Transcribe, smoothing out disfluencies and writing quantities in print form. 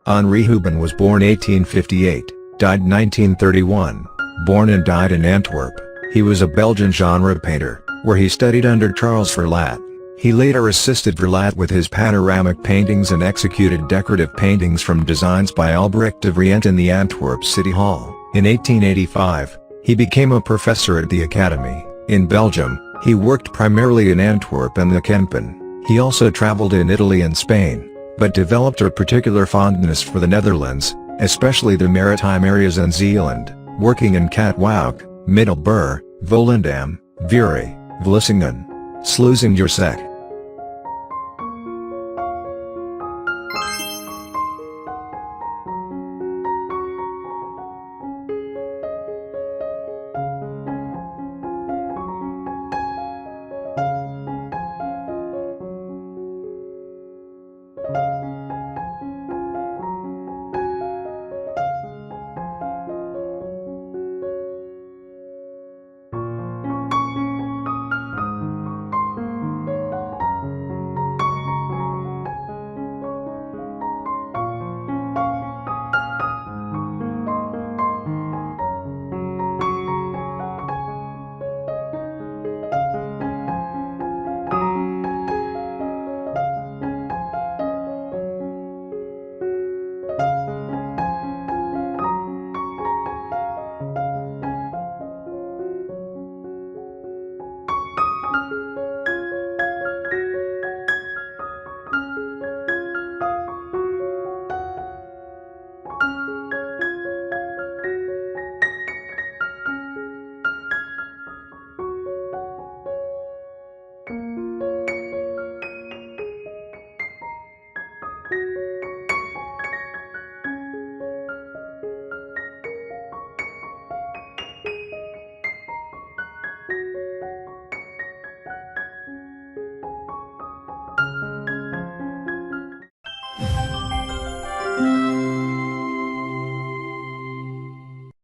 Henri Houben was born 1858, died 1931. Born and died in Antwerp, he was a Belgian genre painter, where he studied under Charles Verlat. He later assisted Verlat with his panoramic paintings and executed decorative paintings from designs by Albrecht De Vriendt in the Antwerp City Hall. In 1885, he became a professor at the Academy. In Belgium, he worked primarily in Antwerp and the Kempen. He also traveled in Italy and Spain, but developed a particular fondness for the Netherlands, especially the maritime areas and Zeeland, working in Katwijk, Middelburg, Volendam, Veere, Vlissingen, Sluis and Yerseke.